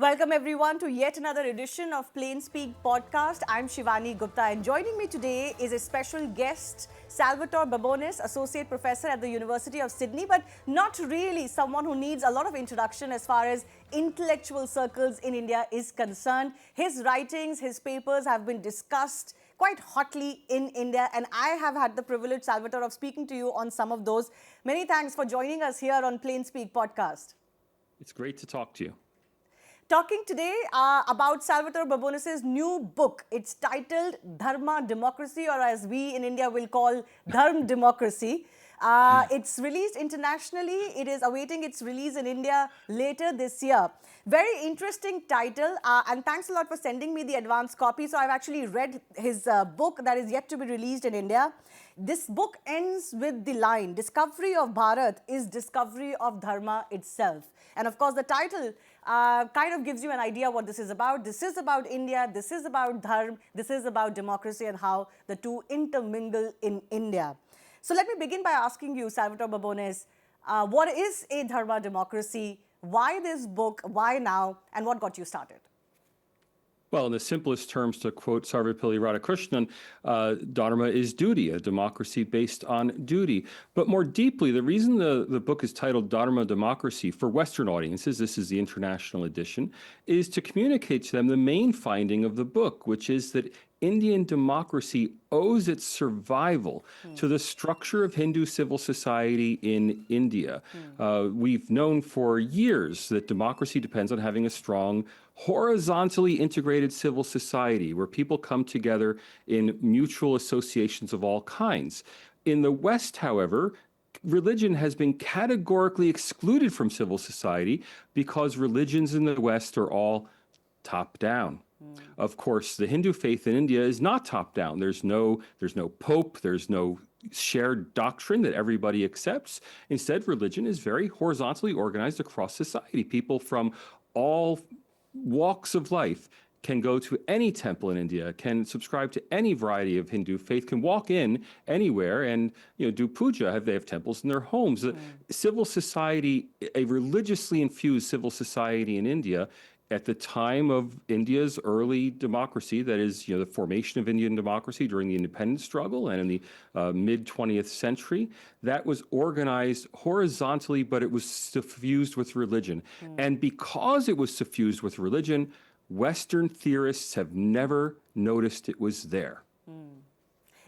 Welcome everyone to yet another edition of Plain Speak podcast. I'm Shivani Gupta and joining me today is a special guest, Salvator Babones, Associate Professor at the University of Sydney, but not really someone who needs a lot of introduction as far as intellectual circles in India is concerned. His writings, his papers have been discussed quite hotly in India, and I have had the privilege, Salvatore, of speaking to you on some of those. Many thanks for joining us here on Plain Speak podcast. It's great to talk to you. Talking today about Salvator Babones' new book. It's titled Dharma Democracy, or as we in India will call Dharma Democracy. It's released internationally. It is awaiting its release in India later this year. Very interesting title, and thanks a lot for sending me the advanced copy. So I've actually read his book that is yet to be released in India. This book ends with the line, "Discovery of Bharat is discovery of Dharma itself." And of course, the title kind of gives you an idea what this is about. This is about India, this is about Dharma, this is about democracy and how the two intermingle in India. So let me begin by asking you, Salvator Babones, what is a Dharma democracy? Why this book? Why now? And what got you started? Well, in the simplest terms, to quote Sarvepalli Radhakrishnan, Dharma is duty, a democracy based on duty. But more deeply, the reason the book is titled Dharma Democracy for Western audiences, this is the international edition, is to communicate to them the main finding of the book, which is that Indian democracy owes its survival to the structure of Hindu civil society in India. We've known for years that democracy depends on having a strong, horizontally integrated civil society where people come together in mutual associations of all kinds. In the West, however, religion has been categorically excluded from civil society because religions in the West are all top-down. Of course, the Hindu faith in India is not top-down. There's no pope, there's no shared doctrine that everybody accepts. Instead, religion is very horizontally organized across society. People from all walks of life can go to any temple in India, can subscribe to any variety of Hindu faith, can walk in anywhere and do puja. They have temples in their homes. Civil society, a religiously infused civil society in India, at the time of India's early democracy, that is, the formation of Indian democracy during the independence struggle and in the mid-20th century, that was organized horizontally, but it was suffused with religion. And because it was suffused with religion, Western theorists have never noticed it was there.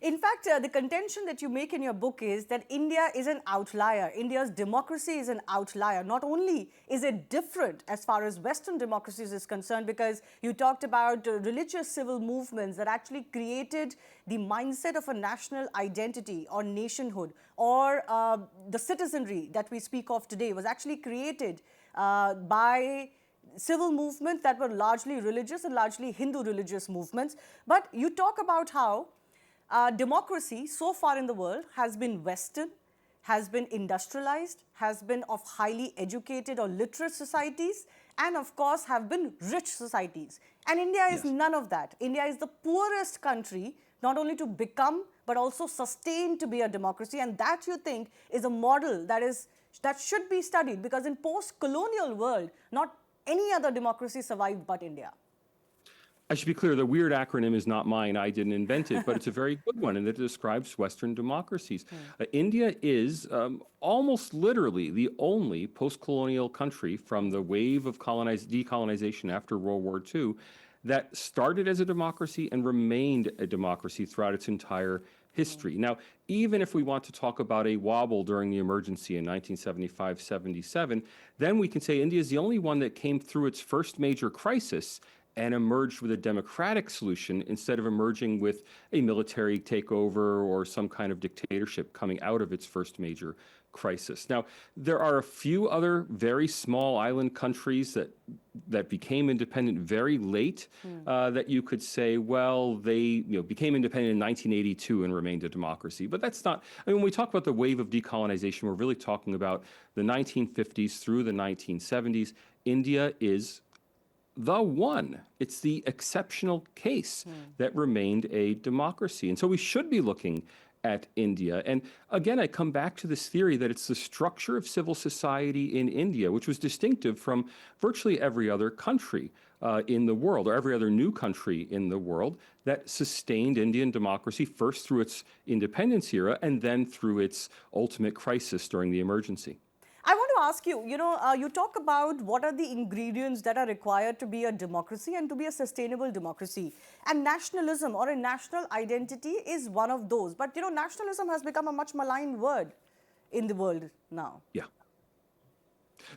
In fact, the contention that you make in your book is that India is an outlier. India's democracy is an outlier. Not only is it different as far as Western democracies is concerned, because you talked about religious civil movements that actually created the mindset of a national identity or nationhood, or the citizenry that we speak of today was actually created by civil movements that were largely religious and largely Hindu religious movements. But you talk about how democracy so far in the world has been Western, has been industrialized, has been of highly educated or literate societies, and of course have been rich societies. And India is none of that. India is the poorest country, not only to become, but also sustain to be a democracy. And that, you think, is a model that should be studied, because in post-colonial world, not any other democracy survived but India. I should be clear, the weird acronym is not mine. I didn't invent it, but it's a very good one, and it describes Western democracies. India is almost literally the only post-colonial country from the wave of decolonization after World War II that started as a democracy and remained a democracy throughout its entire history. Now, even if we want to talk about a wobble during the emergency in 1975-77, then we can say India is the only one that came through its first major crisis and emerged with a democratic solution instead of emerging with a military takeover or some kind of dictatorship coming out of its first major crisis. Now, there are a few other very small island countries that became independent very late that you could say, well, they became independent in 1982 and remained a democracy. But that's not, when we talk about the wave of decolonization, we're really talking about the 1950s through the 1970s. India is the one. It's the exceptional case that remained a democracy. And so we should be looking at India. And again, I come back to this theory that it's the structure of civil society in India, which was distinctive from virtually every other country in the world, or every other new country in the world, that sustained Indian democracy first through its independence era and then through its ultimate crisis during the emergency. I want to ask you, you talk about what are the ingredients that are required to be a democracy and to be a sustainable democracy. And nationalism or a national identity is one of those. But, nationalism has become a much maligned word in the world now. Yeah.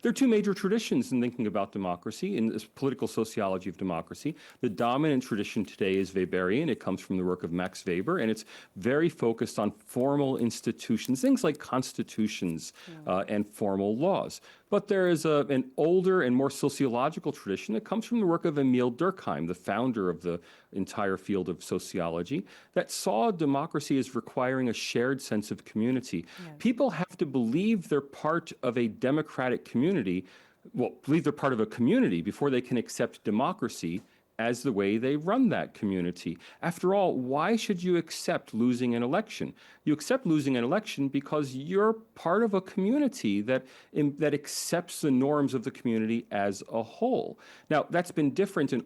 There are two major traditions in thinking about democracy, in this political sociology of democracy. The dominant tradition today is Weberian. It comes from the work of Max Weber, and it's very focused on formal institutions, things like constitutions and formal laws. But there is an older and more sociological tradition that comes from the work of Emil Durkheim, the founder of the entire field of sociology, that saw democracy as requiring a shared sense of community. Yes. People have to believe they're part of a democratic community, believe they're part of a community before they can accept democracy as the way they run that community. After all, why should you accept losing an election? You accept losing an election because you're part of a community that accepts the norms of the community as a whole. Now, that's been different in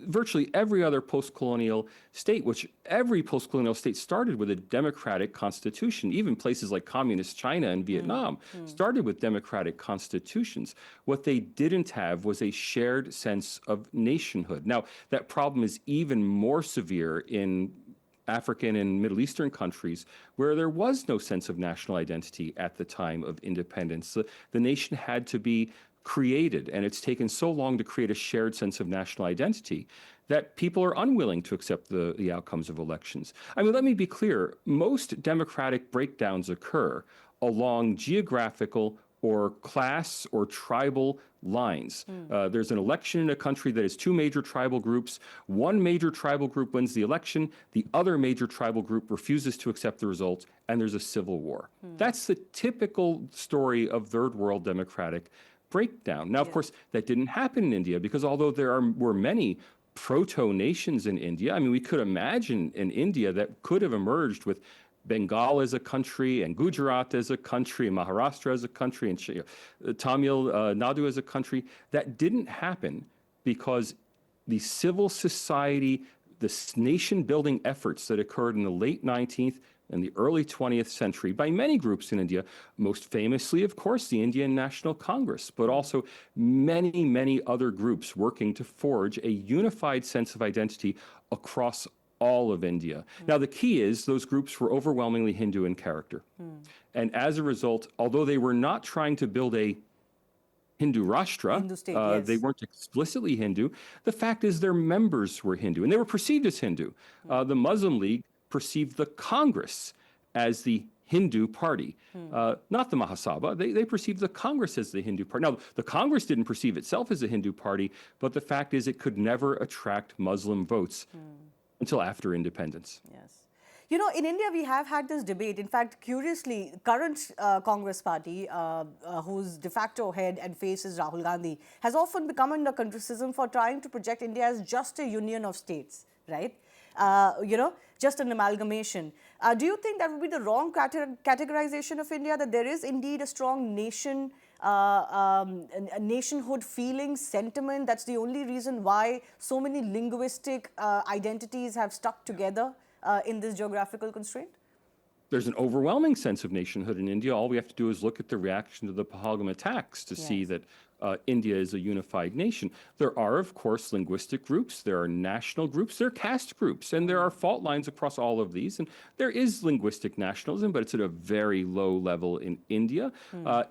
virtually every other post-colonial state, which every post-colonial state started with a democratic constitution. Even places like communist China and Vietnam started with democratic constitutions. What they didn't have was a shared sense of nationhood. Now, that problem is even more severe in African and Middle Eastern countries where there was no sense of national identity at the time of independence. The nation had to be created, and it's taken so long to create a shared sense of national identity that people are unwilling to accept the outcomes of elections. I mean, let me be clear. Most democratic breakdowns occur along geographical or class or tribal lines. There's an election in a country that has two major tribal groups. One major tribal group wins the election. The other major tribal group refuses to accept the results, and there's a civil war. That's the typical story of third world democratic breakdown. Now, of course, that didn't happen in India because although were many proto-nations in India, I mean, we could imagine an India that could have emerged with Bengal as a country and Gujarat as a country and Maharashtra as a country and Tamil Nadu as a country. That didn't happen because the civil society, the nation-building efforts that occurred in the late 19th and the early 20th century by many groups in India, most famously, of course, the Indian National Congress, but also many, many other groups working to forge a unified sense of identity across all of India. Now, the key is those groups were overwhelmingly Hindu in character. And as a result, although they were not trying to build a Hindu Rashtra, Hindu state, yes. They weren't explicitly Hindu. The fact is their members were Hindu, and they were perceived as Hindu. The Muslim League perceived the Congress as the Hindu party, not the Mahasabha. They perceived the Congress as the Hindu party. Now, the Congress didn't perceive itself as a Hindu party, but the fact is it could never attract Muslim votes until after independence. Yes. You know, in India, we have had this debate. In fact, curiously, current Congress party, whose de facto head and face is Rahul Gandhi, has often become under criticism for trying to project India as just a union of states, right? Just an amalgamation. Do you think that would be the wrong categorization of India, that there is indeed a strong nation, a nationhood feeling, sentiment? That's the only reason why so many linguistic identities have stuck together in this geographical constraint? There's an overwhelming sense of nationhood in India. All we have to do is look at the reaction to the Pahalgam attacks to see that India is a unified nation. There are, of course, linguistic groups, there are national groups, there are caste groups, and there are fault lines across all of these. And there is linguistic nationalism, but it's at a very low level in India.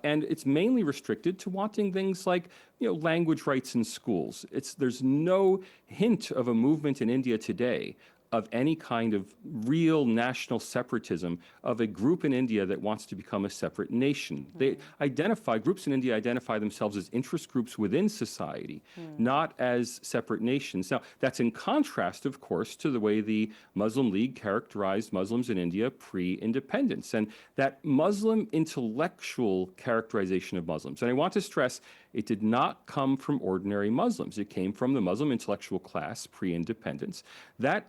And it's mainly restricted to wanting things like, language rights in schools. There's no hint of a movement in India today of any kind of real national separatism of a group in India that wants to become a separate nation. Groups in India identify themselves as interest groups within society, not as separate nations. Now, that's in contrast, of course, to the way the Muslim League characterized Muslims in India pre-independence, and that Muslim intellectual characterization of Muslims. And I want to stress, it did not come from ordinary Muslims. It came from the Muslim intellectual class pre-independence. That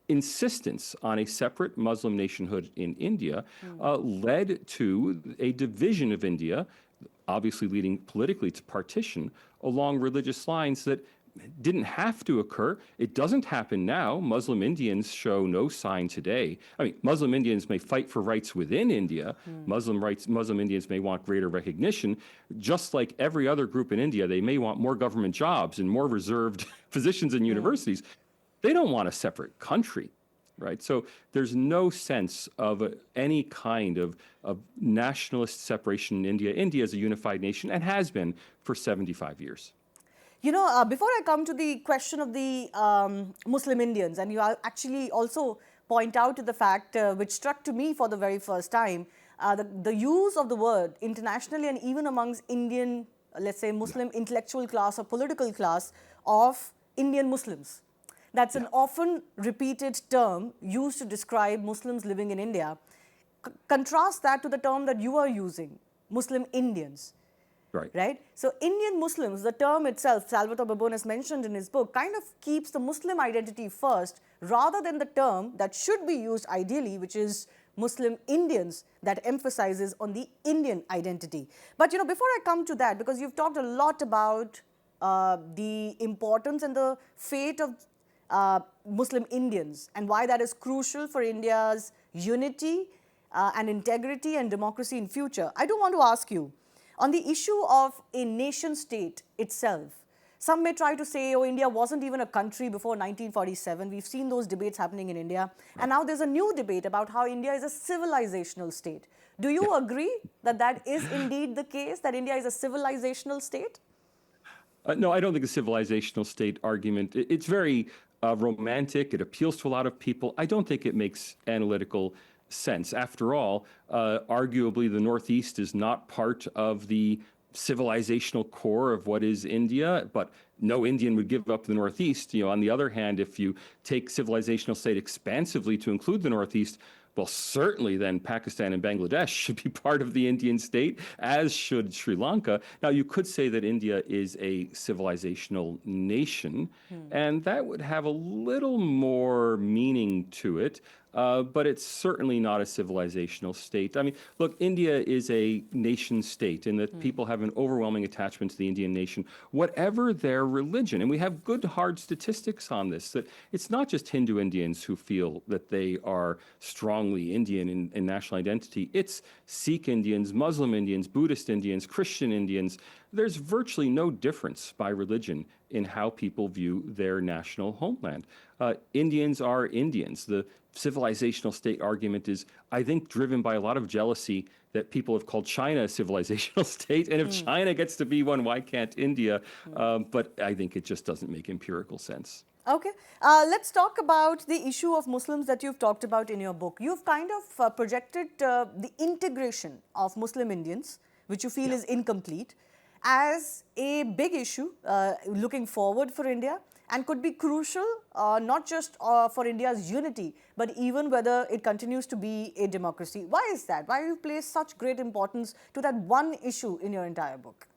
insistence on a separate Muslim nationhood in India led to a division of India, obviously leading politically to partition along religious lines that didn't have to occur. It doesn't happen now. Muslim Indians show no sign today. I mean, Muslim Indians may fight for rights within India. Muslim Indians may want greater recognition. Just like every other group in India, they may want more government jobs and more reserved positions in universities. They don't want a separate country, right? So there's no sense of any kind of nationalist separation in India. India is a unified nation and has been for 75 years. You know, before I come to the question of the Muslim Indians, and you actually also point out to the fact, which struck to me for the very first time, the use of the word internationally and even amongst Indian, let's say, Muslim intellectual class or political class of Indian Muslims. That's an often repeated term used to describe Muslims living in India. Contrast that to the term that you are using, Muslim Indians. Right? So Indian Muslims, the term itself, Salvator Babones mentioned in his book, kind of keeps the Muslim identity first rather than the term that should be used ideally, which is Muslim Indians, that emphasizes on the Indian identity. But, you know, before I come to that, because you've talked a lot about the importance and the fate of Muslim Indians and why that is crucial for India's unity and integrity and democracy in future, I do want to ask you, on the issue of a nation state itself, some may try to say, oh, India wasn't even a country before 1947. We've seen those debates happening in India. And now there's a new debate about how India is a civilizational state. Do you agree that that is indeed the case, that India is a civilizational state? No, I don't think a civilizational state argument, it's very romantic. It appeals to a lot of people. I don't think it makes analytical sense. After all, arguably the Northeast is not part of the civilizational core of what is India, but no Indian would give up the Northeast. You know, on the other hand, if you take civilizational state expansively to include the Northeast, well, certainly then Pakistan and Bangladesh should be part of the Indian state, as should Sri Lanka. Now, you could say that India is a civilizational nation, and that would have a little more meaning to it. But it's certainly not a civilizational state. I mean, look, India is a nation state in that people have an overwhelming attachment to the Indian nation, whatever their religion. And we have good, hard statistics on this, that it's not just Hindu Indians who feel that they are strongly Indian in national identity. It's Sikh Indians, Muslim Indians, Buddhist Indians, Christian Indians. There's virtually no difference by religion in how people view their national homeland. Indians are Indians. The civilizational state argument is, I think, driven by a lot of jealousy that people have called China a civilizational state. And if China gets to be one, why can't India? But I think it just doesn't make empirical sense. Okay. Let's talk about the issue of Muslims that you've talked about in your book. You've kind of projected the integration of Muslim Indians, which you feel is incomplete, as a big issue looking forward for India, and could be crucial not just for India's unity, but even whether it continues to be a democracy. Why is that? Why do you place such great importance to that one issue in your entire book?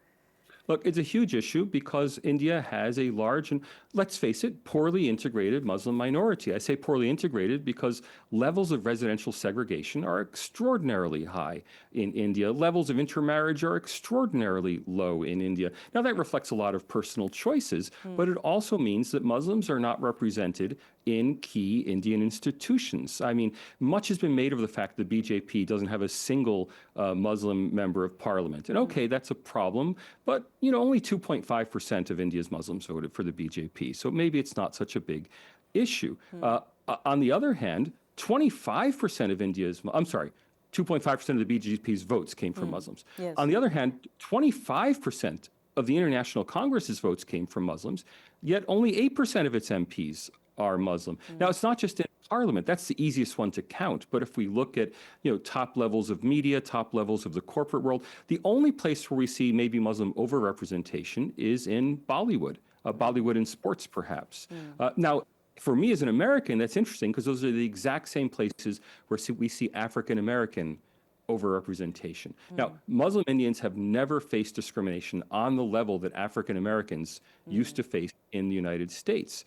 Look, it's a huge issue because India has a large and, let's face it, poorly integrated Muslim minority. I say poorly integrated because levels of residential segregation are extraordinarily high in India. Levels of intermarriage are extraordinarily low in India. Now, that reflects a lot of personal choices, but it also means that Muslims are not represented in key Indian institutions. I mean, much has been made of the fact that the BJP doesn't have a single Muslim member of parliament. And okay, that's a problem, but you know, only 2.5% of India's Muslims voted for the BJP. So maybe it's not such a big issue. On the other hand, 25% of India's, I'm sorry, 2.5% of the BJP's votes came from Muslims. Yes. On the other hand, 25% of the International Congress's votes came from Muslims, yet only 8% of its MPs are Muslim. Now, it's not just in parliament. That's the easiest one to count. But if we look at, you know, top levels of media, top levels of the corporate world, the only place where we see maybe Muslim overrepresentation is in Bollywood, Bollywood in sports, perhaps. Now, for me as an American, that's interesting because those are the exact same places where we see African American overrepresentation. Now, Muslim Indians have never faced discrimination on the level that African Americans used to face in the United States.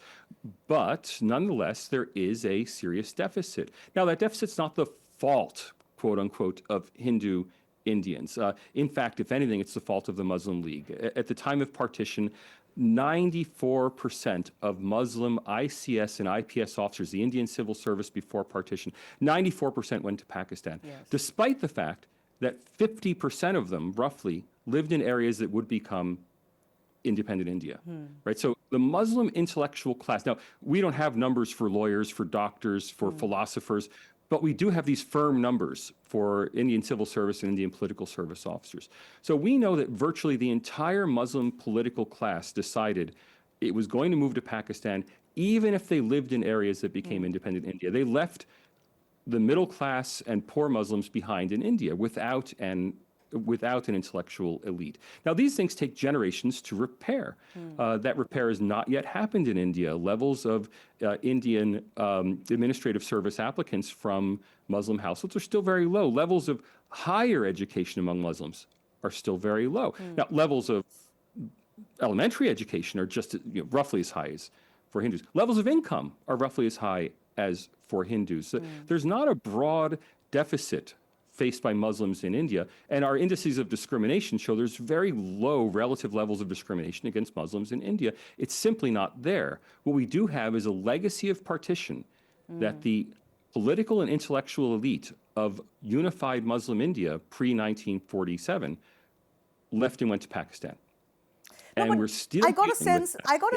But nonetheless, there is a serious deficit. Now, that deficit's not the fault, quote unquote, of Hindu Indians. In fact, if anything, it's the fault of the Muslim League. At the time of partition, 94% of Muslim ICS and IPS officers, the Indian Civil Service before partition, 94% went to Pakistan, despite the fact that 50% of them, roughly, lived in areas that would become independent India, right? So the Muslim intellectual class, now, we don't have numbers for lawyers, for doctors, for philosophers, but we do have these firm numbers for Indian civil service and Indian political service officers. So we know that virtually the entire Muslim political class decided it was going to move to Pakistan, even if they lived in areas that became independent India. They left the middle class and poor Muslims behind in India without an intellectual elite. Now, these things take generations to repair. That repair has not yet happened in India. Levels of Indian administrative service applicants from Muslim households are still very low. Levels of higher education among Muslims are still very low. Now, levels of elementary education are just roughly as high as for Hindus. Levels of income are roughly as high as for Hindus. So there's not a broad deficit faced by Muslims in India, and our indices of discrimination show there's very low relative levels of discrimination against Muslims in India. It's simply not there. What we do have is a legacy of partition that the political and intellectual elite of unified Muslim India pre-1947 left and went to Pakistan. And we're still I got a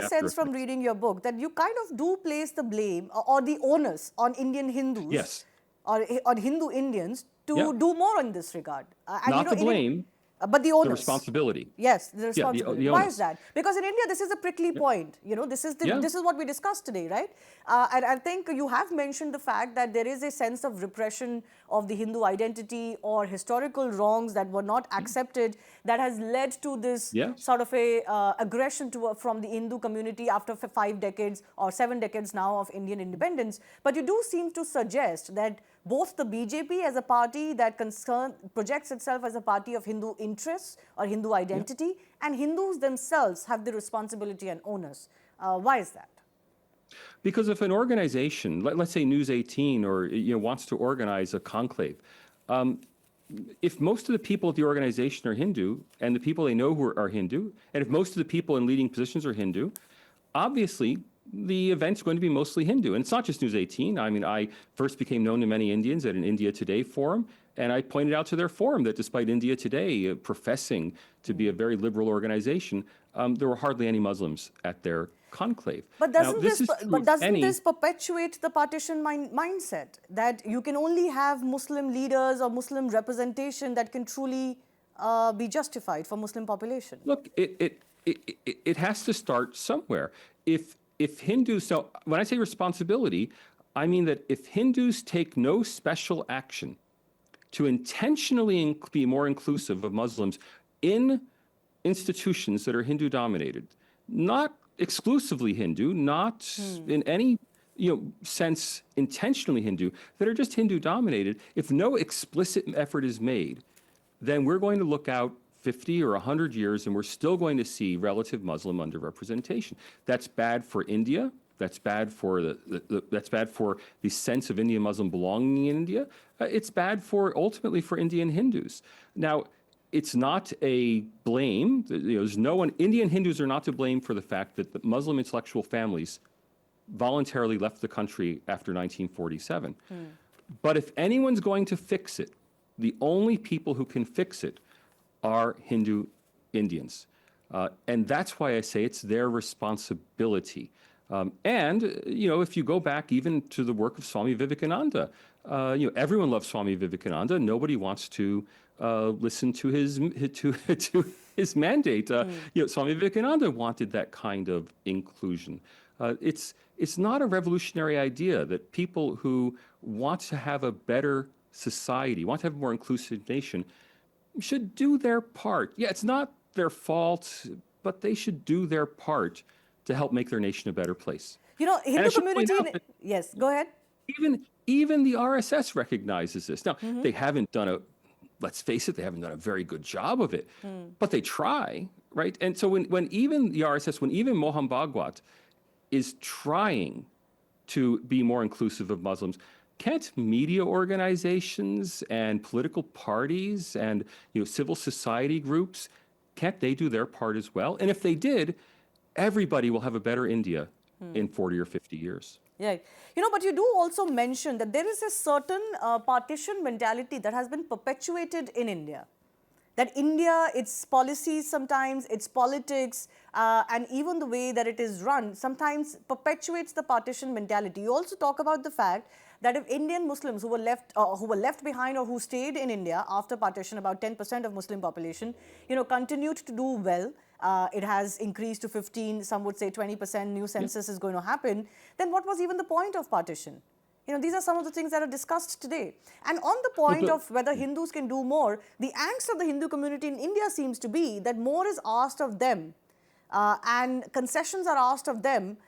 sense from reading your book that you kind of do place the blame or the onus on Indian Hindus or on Hindu Indians to do more in this regard. And not the blame, but the onus. The responsibility. Yes, the responsibility. The Why onus. is that? Because in India, this is a prickly point. This is what we discussed today, right? And I think you have mentioned the fact that there is a sense of repression of the Hindu identity or historical wrongs that were not accepted that has led to this sort of a aggression from the Hindu community after 5 decades or 7 decades now of Indian independence. But you do seem to suggest that both the BJP as a party that projects itself as a party of Hindu interests or Hindu identity and Hindus themselves have the responsibility and onus. Why is that? Because if an organization, let's say News 18 or wants to organize a conclave, if most of the people at the organization are Hindu and the people they know who are Hindu, and if most of the people in leading positions are Hindu, obviously the event's going to be mostly Hindu. And it's not just News 18. I mean, I first became known to many Indians at an India Today forum, and I pointed out to their forum that despite India Today professing to be a very liberal organization, there were hardly any Muslims at their conclave. But doesn't this perpetuate the partition mindset that you can only have Muslim leaders or Muslim representation that can truly be justified for Muslim population? Look, it has to start somewhere. If Hindus, so when I say responsibility, I mean that if Hindus take no special action to intentionally be more inclusive of Muslims in institutions that are Hindu dominated, not exclusively Hindu, not in any sense intentionally Hindu, that are just Hindu dominated, if no explicit effort is made, then we're going to look out 50 or 100 years and we're still going to see relative Muslim underrepresentation. That's bad for India. That's bad for that's bad for the sense of Indian Muslim belonging in India. It's bad ultimately for Indian Hindus. Now, it's not a blame. There's no one. Indian Hindus are not to blame for the fact that the Muslim intellectual families voluntarily left the country after 1947. But if anyone's going to fix it, the only people who can fix it are Hindu Indians. And that's why I say it's their responsibility. And if you go back even to the work of Swami Vivekananda, everyone loves Swami Vivekananda. Nobody wants to listen to his mandate. Swami Vivekananda wanted that kind of inclusion. It's not a revolutionary idea that people who want to have a better society, want to have a more inclusive nation, should do their part. Yeah, it's not their fault, but they should do their part to help make their nation a better place. Hindu community. Yes, go ahead. Even the RSS recognizes this. Now, they haven't done let's face it, they haven't done a very good job of it, but they try, right? And so when even the RSS, when even Mohan Bhagwat is trying to be more inclusive of Muslims, can't media organizations and political parties and civil society groups, can't they do their part as well? And if they did, everybody will have a better India in 40 or 50 years. Yeah, but you do also mention that there is a certain partition mentality that has been perpetuated in India. That India, its policies sometimes, its politics, and even the way that it is run, sometimes perpetuates the partition mentality. You also talk about the fact that if Indian Muslims who were left behind or who stayed in India after partition, about 10% of Muslim population, continued to do well. It has increased to 15, some would say 20%, new census is going to happen. Then what was even the point of partition? These are some of the things that are discussed today. And on the point of whether Hindus can do more, the angst of the Hindu community in India seems to be that more is asked of them and concessions are asked of them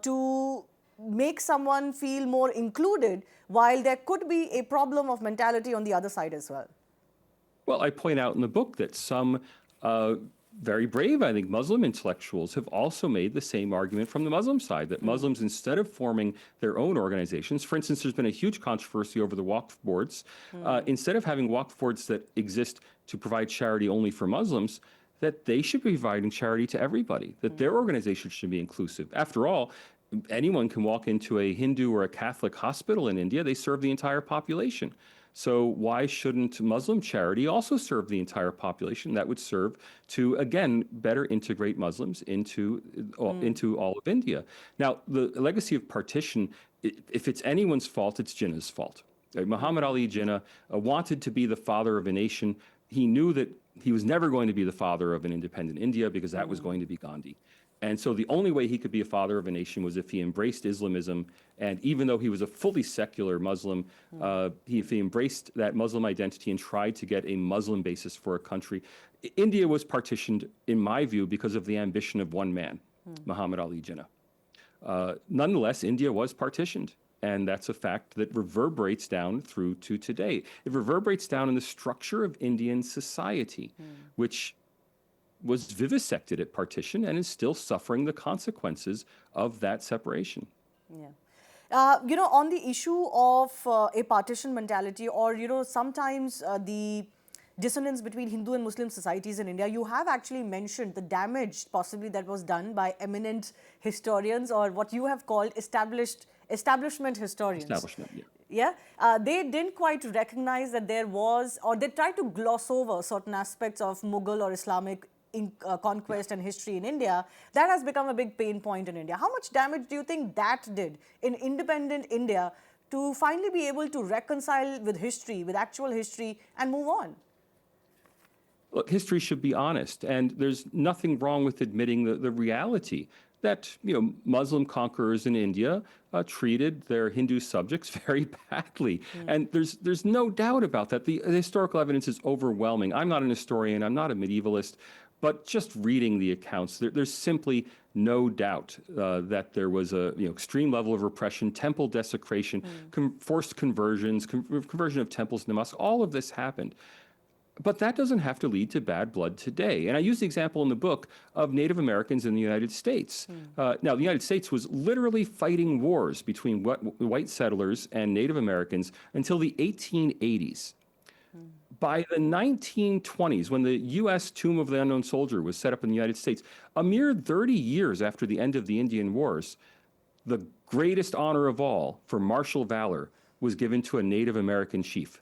to make someone feel more included, while there could be a problem of mentality on the other side as well. Well, I point out in the book that some very brave, I think, Muslim intellectuals have also made the same argument from the Muslim side, that Muslims, instead of forming their own organizations, for instance, there's been a huge controversy over the Waqf boards, instead of having Waqf boards that exist to provide charity only for Muslims, that they should be providing charity to everybody, that their organization should be inclusive. After all, anyone can walk into a Hindu or a Catholic hospital in India, they serve the entire population. So why shouldn't Muslim charity also serve the entire population? That would serve to, again, better integrate Muslims into all of India. Now, the legacy of partition, if it's anyone's fault, it's Jinnah's fault. Muhammad Ali Jinnah wanted to be the father of a nation. He knew that he was never going to be the father of an independent India because that was going to be Gandhi. And so the only way he could be a father of a nation was if he embraced Islamism. And even though he was a fully secular Muslim, if he embraced that Muslim identity and tried to get a Muslim basis for a country, India was partitioned, in my view, because of the ambition of one man, Muhammad Ali Jinnah. Nonetheless, India was partitioned. And that's a fact that reverberates down through to today. It reverberates down in the structure of Indian society, which was vivisected at partition and is still suffering the consequences of that separation. Yeah. On the issue of a partition mentality, or, sometimes the dissonance between Hindu and Muslim societies in India, you have actually mentioned the damage possibly that was done by eminent historians, or what you have called establishment historians. Yeah, they didn't quite recognize that there was, or they tried to gloss over certain aspects of Mughal or Islamic conquest and history in India. That has become a big pain point in India. How much damage do you think that did in independent India to finally be able to reconcile with history, with actual history, and move on? Look, history should be honest, and there's nothing wrong with admitting the reality that Muslim conquerors in India treated their Hindu subjects very badly. And there's no doubt about that. The historical evidence is overwhelming. I'm not an historian, I'm not a medievalist, but just reading the accounts, there's simply no doubt that there was a extreme level of repression, temple desecration, forced conversions, conversion of temples into mosques. All of this happened. But that doesn't have to lead to bad blood today. And I use the example in the book of Native Americans in the United States. Now, the United States was literally fighting wars between white settlers and Native Americans until the 1880s. By the 1920s, when the U.S. Tomb of the Unknown Soldier was set up in the United States, a mere 30 years after the end of the Indian Wars, the greatest honor of all for martial valor was given to a Native American chief.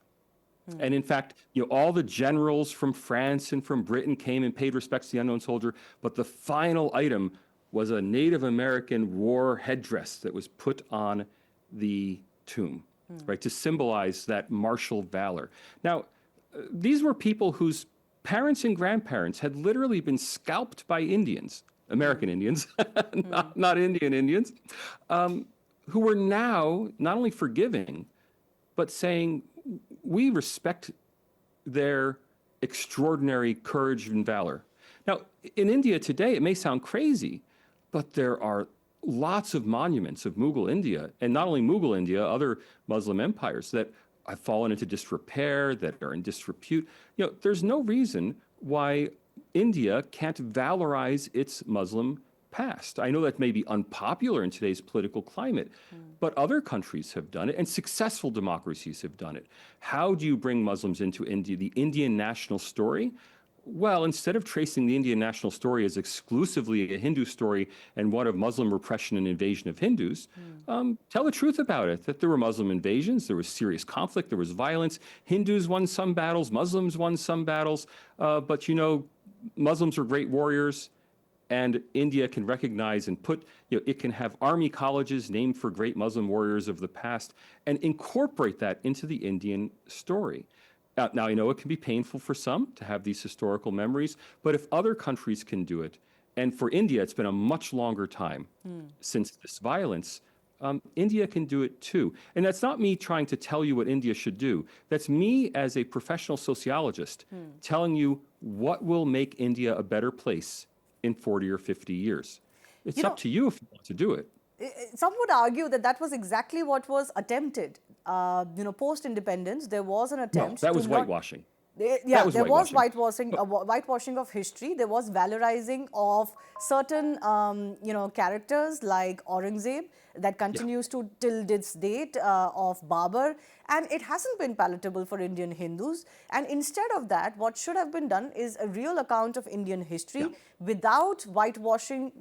And in fact, all the generals from France and from Britain came and paid respects to the unknown soldier, but the final item was a Native American war headdress that was put on the tomb, right, to symbolize that martial valor. Now, these were people whose parents and grandparents had literally been scalped by Indians, American Indians, not Indian Indians, who were now not only forgiving, but saying, we respect their extraordinary courage and valor. Now, in India today, it may sound crazy, but there are lots of monuments of Mughal India, and not only Mughal India, other Muslim empires that have fallen into disrepair, that are in disrepute. There's no reason why India can't valorize its Muslim past. I know that may be unpopular in today's political climate, but other countries have done it, and successful democracies have done it. How do you bring Muslims into India? The Indian national story? Well, instead of tracing the Indian national story as exclusively a Hindu story and one of Muslim repression and invasion of Hindus, tell the truth about it, that there were Muslim invasions, there was serious conflict, there was violence. Hindus won some battles, Muslims won some battles, but Muslims are great warriors, and India can recognize and it can have army colleges named for great Muslim warriors of the past and incorporate that into the Indian story. Now, I know it can be painful for some to have these historical memories, but if other countries can do it, and for India, it's been a much longer time since this violence, India can do it too. And that's not me trying to tell you what India should do. That's me as a professional sociologist telling you what will make India a better place in 40 or 50 years. It's up to you if you want to do it. Some would argue that was exactly what was attempted. Post-independence, there was an attempt. No, that was whitewashing. There was whitewashing of history. There was valorizing of certain, characters like Aurangzeb that continues to till this date, of Babur, and it hasn't been palatable for Indian Hindus. And instead of that, what should have been done is a real account of Indian history without whitewashing,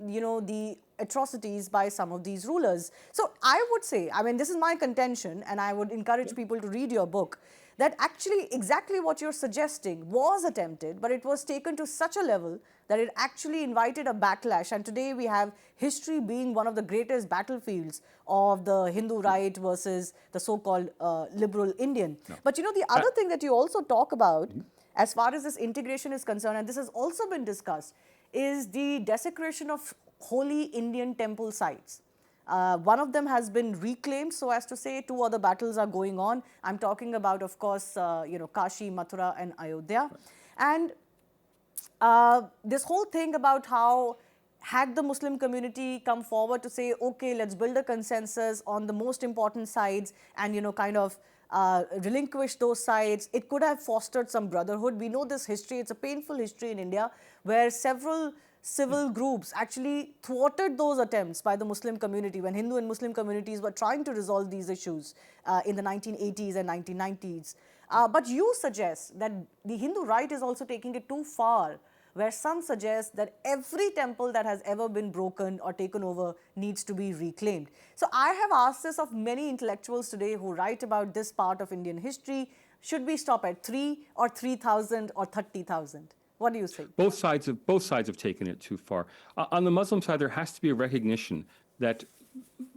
the atrocities by some of these rulers. So I would say, this is my contention, and I would encourage people to read your book, that actually exactly what you're suggesting was attempted, but it was taken to such a level that it actually invited a backlash. And today we have history being one of the greatest battlefields of the Hindu right versus the so-called liberal Indian. But the other thing that you also talk about, as far as this integration is concerned, and this has also been discussed, is the desecration of holy Indian temple sites. One of them has been reclaimed, so as to say. Two other battles are going on. I'm talking about, of course, Kashi, Mathura, and Ayodhya. And this whole thing about how had the Muslim community come forward to say, okay, let's build a consensus on the most important sides and, relinquish those sides, it could have fostered some brotherhood. We know this history. It's a painful history in India where several civil groups actually thwarted those attempts by the Muslim community when Hindu and Muslim communities were trying to resolve these issues in the 1980s and 1990s. But you suggest that the Hindu right is also taking it too far, where some suggest that every temple that has ever been broken or taken over needs to be reclaimed. So I have asked this of many intellectuals today who write about this part of Indian history. Should we stop at 3 or 3,000 or 30,000? What do you think? Both sides have taken it too far. On the Muslim side, there has to be a recognition that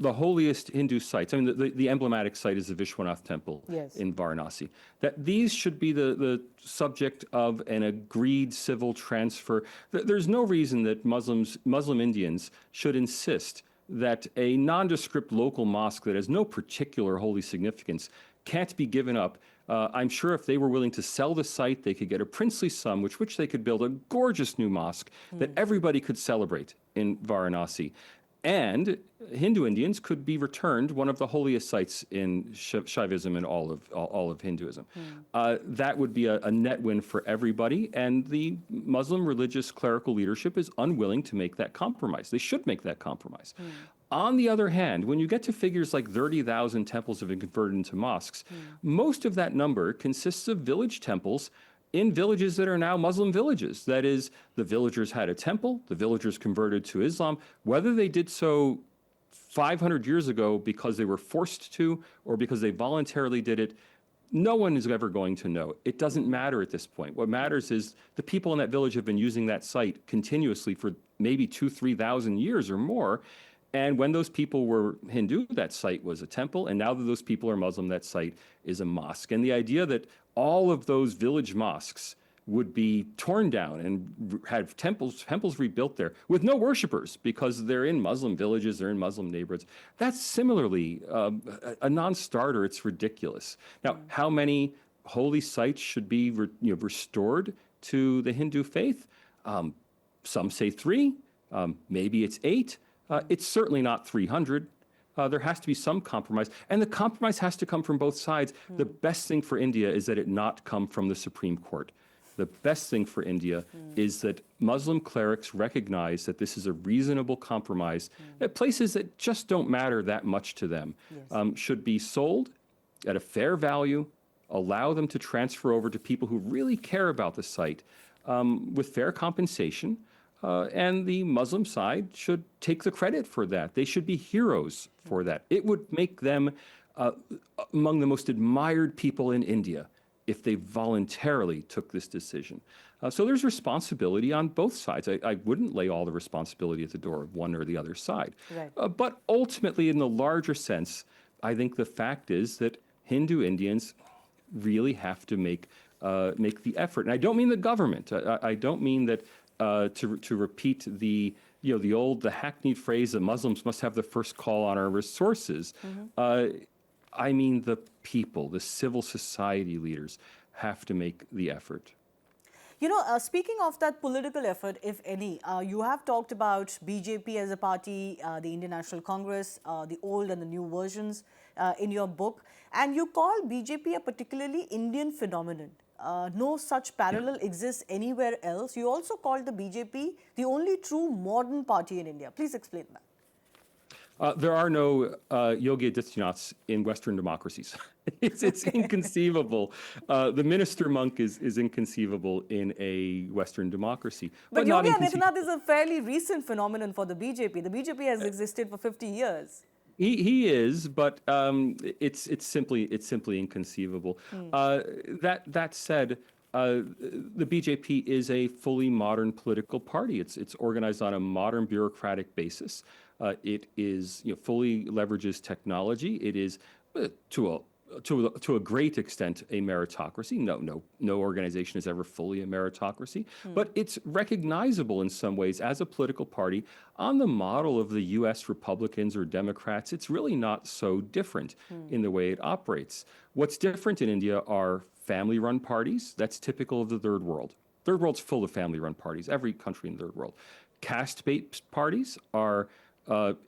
the holiest Hindu sites, the emblematic site is the Vishwanath Temple in Varanasi, that these should be the subject of an agreed civil transfer. There's no reason that Muslim Indians should insist that a nondescript local mosque that has no particular holy significance can't be given up. I'm sure if they were willing to sell the site, they could get a princely sum, which they could build a gorgeous new mosque that everybody could celebrate in Varanasi. And Hindu Indians could be returned one of the holiest sites in Shaivism and all of Hinduism. That would be a net win for everybody, and the Muslim religious clerical leadership is unwilling to make that compromise. They should make that compromise. On the other hand, when you get to figures like 30,000 temples have been converted into mosques, most of that number consists of village temples in villages that are now Muslim villages. That is, the villagers had a temple, the villagers converted to Islam. Whether they did so 500 years ago because they were forced to or because they voluntarily did it, no one is ever going to know. It doesn't matter at this point. What matters is the people in that village have been using that site continuously for maybe 2,000-3,000 years or more. And when those people were Hindu, that site was a temple. And now that those people are Muslim, that site is a mosque. And the idea that all of those village mosques would be torn down and have temples rebuilt there with no worshipers because they're in Muslim villages, they're in Muslim neighborhoods, that's similarly a non-starter. It's ridiculous. Now, how many holy sites should be restored to the Hindu faith? Some say 3, maybe it's 8. It's certainly not 300. There has to be some compromise, and the compromise has to come from both sides. The best thing for India is that it not come from the Supreme Court. The best thing for India is that Muslim clerics recognize that this is a reasonable compromise, that places that just don't matter that much to them should be sold at a fair value, allow them to transfer over to people who really care about the site with fair compensation. And the Muslim side should take the credit for that. They should be heroes for that. It would make them among the most admired people in India if they voluntarily took this decision. So there's responsibility on both sides. I wouldn't lay all the responsibility at the door of one or the other side. Right. But ultimately, in the larger sense, I think the fact is that Hindu Indians really have to make the effort. And I don't mean the government. I don't mean that to repeat the hackneyed phrase that Muslims must have the first call on our resources. I mean the people, the civil society leaders have to make the effort. You know, speaking of that political effort, if any, you have talked about BJP as a party, the Indian National Congress, the old and the new versions in your book, and you call BJP a particularly Indian phenomenon. No such parallel exists anywhere else. You also called the BJP the only true modern party in India. Please explain that. There are no Yogi Adityanaths in Western democracies. It's inconceivable. The minister monk is inconceivable in a Western democry. But Yogi Adityanath is a fairly recent phenomenon for the BJP. The BJP has existed for 50 years. He is, but it's simply inconceivable. That said, the BJP is a fully modern political party. It's organized on a modern bureaucratic basis. It is fully leverages technology. It is to a great extent a meritocracy. No organization is ever fully a meritocracy, but it's recognizable in some ways as a political party on the model of the U.S. Republicans or Democrats. It's really not so different in the way it operates. What's different in India are family-run parties. That's typical of the third world. Third world's full of family-run parties. Every country in the third world. Caste-based parties are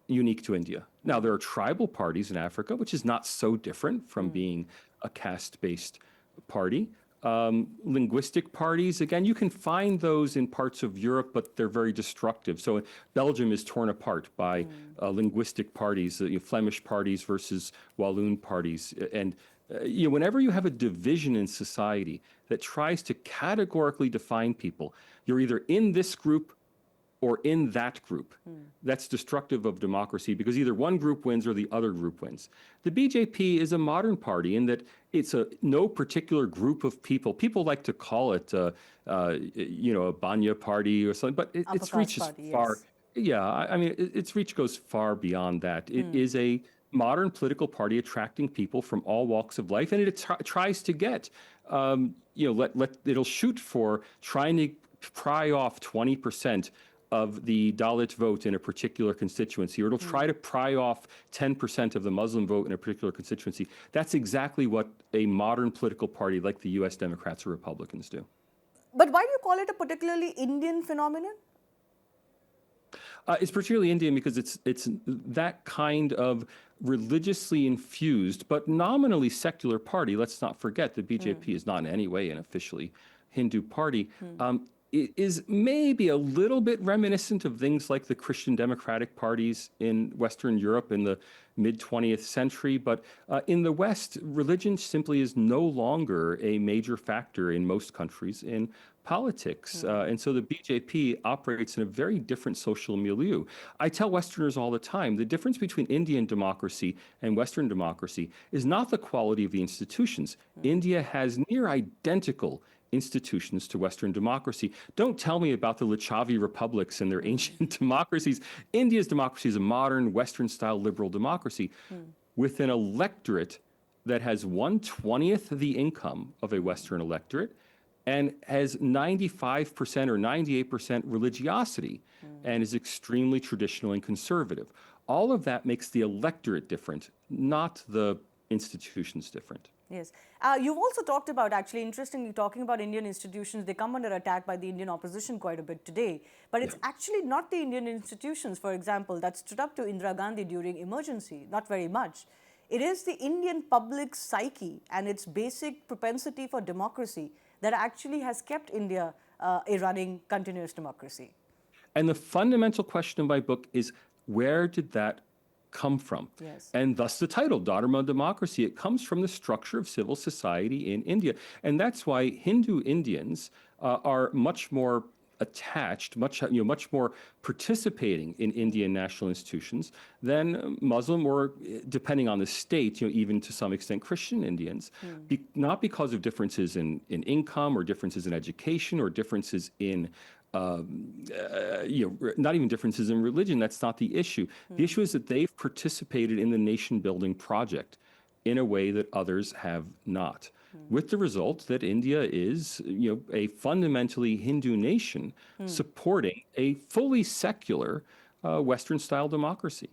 unique to India. Now, there are tribal parties in Africa, which is not so different from being a caste-based party. Linguistic parties, again, you can find those in parts of Europe, but they're very destructive. So Belgium is torn apart by linguistic parties, Flemish parties versus Walloon parties. And whenever you have a division in society that tries to categorically define people, you're either in this group or in that group. That's destructive of democracy because either one group wins or the other group wins. The BJP is a modern party in that it's no particular group of people. People like to call it, a Banya party or something, but its reach is far. Yes. Yeah, I mean, its reach goes far beyond that. It is a modern political party attracting people from all walks of life, and it tries to get, it'll shoot for trying to pry off 20% of the Dalit vote in a particular constituency, or it'll try to pry off 10% of the Muslim vote in a particular constituency. That's exactly what a modern political party like the U.S. Democrats or Republicans do. But why do you call it a particularly Indian phenomenon? It's particularly Indian because it's that kind of religiously infused but nominally secular party. Let's not forget the BJP is not in any way an officially Hindu party. It is maybe a little bit reminiscent of things like the Christian democratic parties in Western Europe in the mid-20th century. But in the West, religion simply is no longer a major factor in most countries in politics. And so the BJP operates in a very different social milieu. I tell Westerners all the time, the difference between Indian democracy and Western democracy is not the quality of the institutions. India has near identical institutions to Western democracy. Don't tell me about the Lichavi republics and their ancient democracies. India's democracy is a modern Western-style liberal democracy with an electorate that has 1/20th of the income of a Western electorate and has 95% or 98% religiosity and is extremely traditional and conservative. All of that makes the electorate different, not the institutions different. Yes. You've also talked about, actually, interestingly, talking about Indian institutions. They come under attack by the Indian opposition quite a bit today. But it's actually not the Indian institutions, for example, that stood up to Indira Gandhi during emergency, not very much. It is the Indian public psyche and its basic propensity for democracy that actually has kept India a running continuous democracy. And the fundamental question in my book is, where did that come from? Yes. And thus the title, Dharma Democracy. It comes from the structure of civil society in India. And that's why Hindu Indians are much more attached, much more participating in Indian national institutions than Muslim or, depending on the state, even to some extent Christian Indians. Not because of differences in income or differences in education or differences in not even differences in religion. That's not the issue. The issue is that they've participated in the nation building project in a way that others have not. With the result that India is, a fundamentally Hindu nation supporting a fully secular Western-style democracy.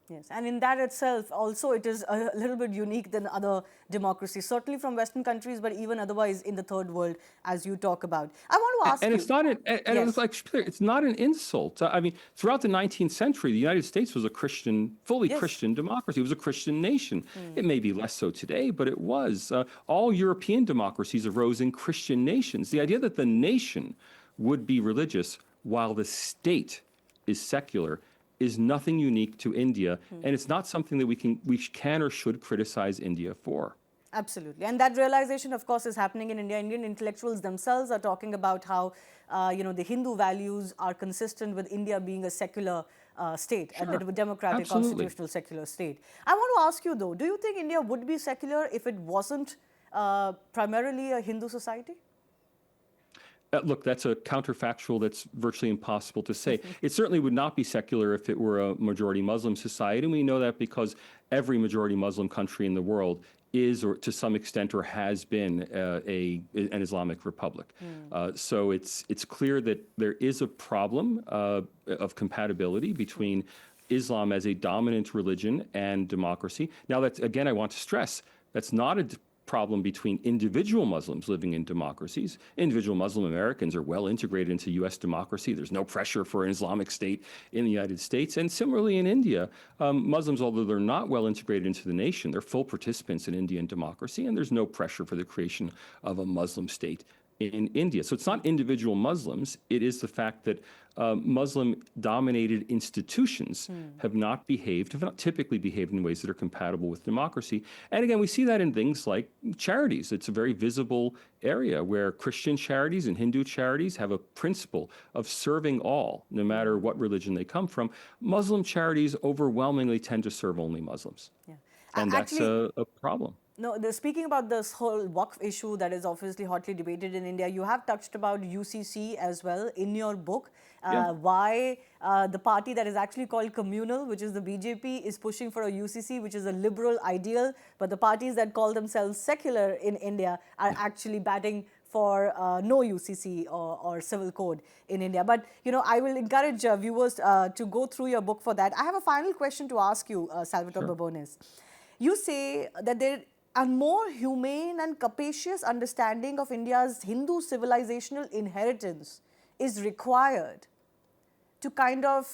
Yes, and in that itself, also, it is a little bit unique than other democracies, certainly from Western countries, but even otherwise in the third world, as you talk about. I want to ask And you. it's not an, and Yes. it's like, it's not an insult. I mean, throughout the 19th century, the United States was a fully Yes. Christian democracy. It was a Christian nation. It may be less so today, but it was. All European democracies arose in Christian nations. The idea that the nation would be religious while the state is secular is nothing unique to India, and it's not something that we can or should criticize India for. Absolutely. And that realization, of course, is happening in India. Indian intellectuals themselves are talking about how, the Hindu values are consistent with India being a secular state, and a democratic, Absolutely. constitutional, secular state. I want to ask you, though, do you think India would be secular if it wasn't primarily a Hindu society? Look, that's a counterfactual that's virtually impossible to say. It certainly would not be secular if it were a majority Muslim society, and we know that because every majority Muslim country in the world is, or to some extent, or has been an Islamic republic. So it's clear that there is a problem of compatibility between Islam as a dominant religion and democracy. Now, that's, again, I want to stress, that's not a problem between individual Muslims living in democracies. Individual Muslim Americans are well integrated into U.S. democracy. There's no pressure for an Islamic state in the United States. And similarly in India, Muslims, although they're not well integrated into the nation, they're full participants in Indian democracy, and there's no pressure for the creation of a Muslim state in India. So it's not individual Muslims. It is the fact that Muslim-dominated institutions have not typically behaved in ways that are compatible with democracy. And again, we see that in things like charities. It's a very visible area where Christian charities and Hindu charities have a principle of serving all, no matter what religion they come from. Muslim charities overwhelmingly tend to serve only Muslims. Yeah. And that's a problem. No, speaking about this whole Waqf issue that is obviously hotly debated in India, you have touched about UCC as well in your book. Why the party that is actually called communal, which is the BJP, is pushing for a UCC, which is a liberal ideal, but the parties that call themselves secular in India are actually batting for no UCC or civil code in India. But, I will encourage viewers to go through your book for that. I have a final question to ask you, Salvator Babones. You say that there a more humane and capacious understanding of India's Hindu civilizational inheritance is required to kind of,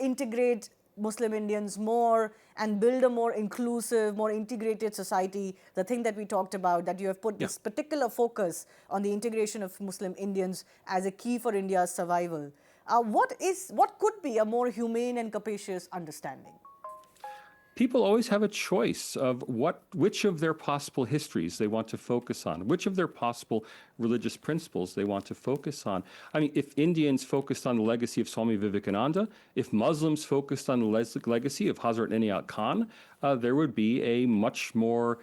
integrate Muslim Indians more and build a more inclusive, more integrated society. The thing that we talked about, that you have put this particular focus on the integration of Muslim Indians as a key for India's survival. What could be a more humane and capacious understanding? People always have a choice of which of their possible histories they want to focus on, which of their possible religious principles they want to focus on. I mean, if Indians focused on the legacy of Swami Vivekananda, if Muslims focused on the legacy of Hazrat Inayat Khan, there would be a much more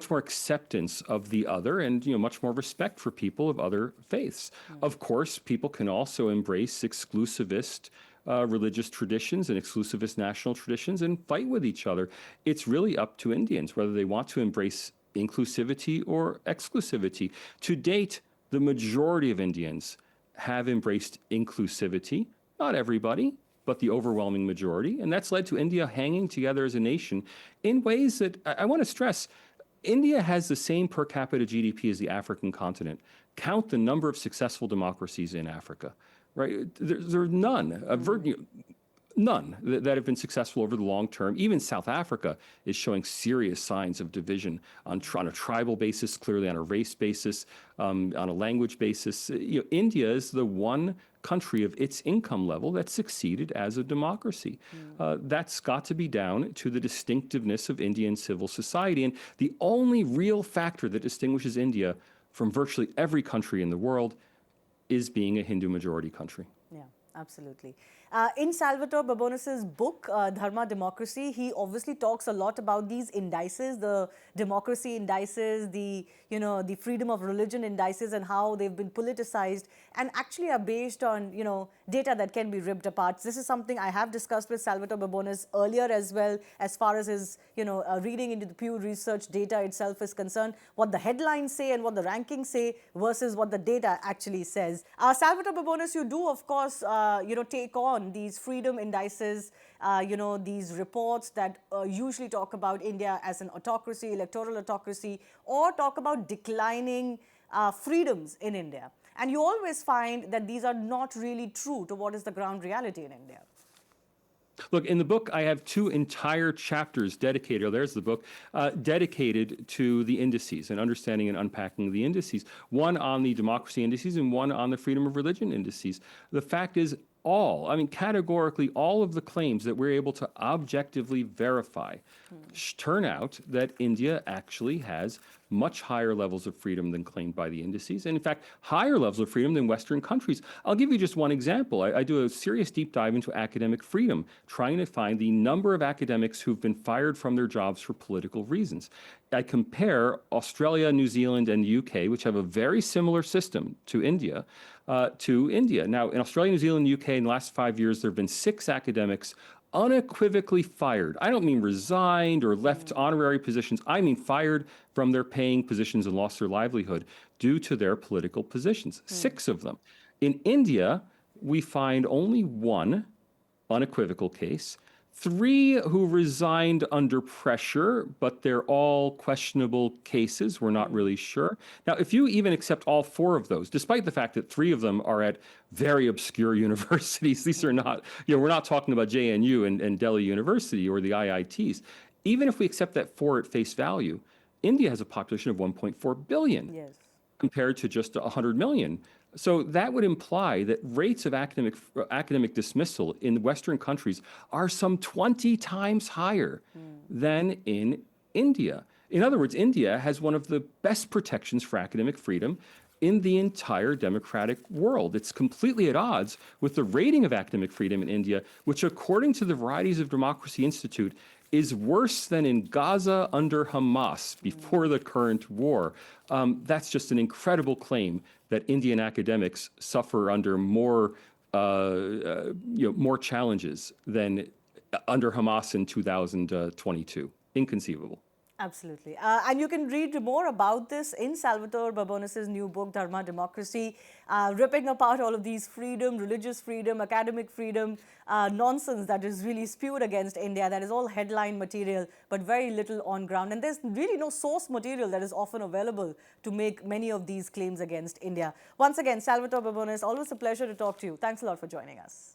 acceptance of the other, and much more respect for people of other faiths. Of course, people can also embrace exclusivist religious traditions and exclusivist national traditions and fight with each other. It's really up to Indians whether they want to embrace inclusivity or exclusivity. To date, the majority of Indians have embraced inclusivity. Not everybody, but the overwhelming majority. And that's led to India hanging together as a nation in ways that I want to stress. India has the same per capita GDP as the African continent. Count the number of successful democracies in Africa, right? There are none. None that have been successful over the long term. Even South Africa is showing serious signs of division on a tribal basis, clearly on a race basis, on a language basis. India is the one country of its income level that succeeded as a democracy. That's got to be down to the distinctiveness of Indian civil society. And the only real factor that distinguishes India from virtually every country in the world is being a Hindu majority country. Yeah, absolutely. In Salvator Babones' book, Dharma Democracy, he obviously talks a lot about these indices, the democracy indices, the freedom of religion indices, and how they've been politicized and actually are based on, data that can be ripped apart. This is something I have discussed with Salvator Babones earlier as well, as far as his, reading into the Pew Research data itself is concerned, what the headlines say and what the rankings say versus what the data actually says. Salvator Babones, you do, of course, take on these freedom indices, these reports that usually talk about India as an autocracy, electoral autocracy, or talk about declining freedoms in India. And you always find that these are not really true to what is the ground reality in India. Look, in the book, I have 2 entire chapters dedicated, there's the book, dedicated to the indices and understanding and unpacking the indices. One on the democracy indices and one on the freedom of religion indices. The fact is, categorically, all of the claims that we're able to objectively verify turn out that India actually has much higher levels of freedom than claimed by the indices, and in fact, higher levels of freedom than Western countries. I'll give you just one example. I do a serious deep dive into academic freedom, trying to find the number of academics who've been fired from their jobs for political reasons. I compare Australia, New Zealand, and the UK, which have a very similar system to India, Now, in Australia, New Zealand, and the UK, in the last 5 years, there have been 6 academics unequivocally fired. I don't mean resigned or left honorary positions. I mean fired from their paying positions and lost their livelihood due to their political positions. 6 of them. In India, we find only 1 unequivocal case, 3 who resigned under pressure, but they're all questionable cases. We're not really sure. Now, if you even accept all 4 of those, despite the fact that 3 of them are at very obscure universities, these are not, we're not talking about JNU and Delhi University or the IITs. Even if we accept that 4 at face value, India has a population of 1.4 billion compared to just 100 million. So that would imply that rates of academic dismissal in Western countries are some 20 times higher than in India. In other words, India has one of the best protections for academic freedom in the entire democratic world. It's completely at odds with the rating of academic freedom in India, which, according to the Varieties of Democracy Institute, is worse than in Gaza under Hamas before the current war. That's just an incredible claim that Indian academics suffer under more challenges than under Hamas in 2022. Inconceivable. Absolutely. And you can read more about this in Salvator Babones' new book, Dharma Democracy, ripping apart all of these freedom, religious freedom, academic freedom, nonsense that is really spewed against India. That is all headline material, but very little on ground. And there's really no source material that is often available to make many of these claims against India. Once again, Salvator Babones, always a pleasure to talk to you. Thanks a lot for joining us.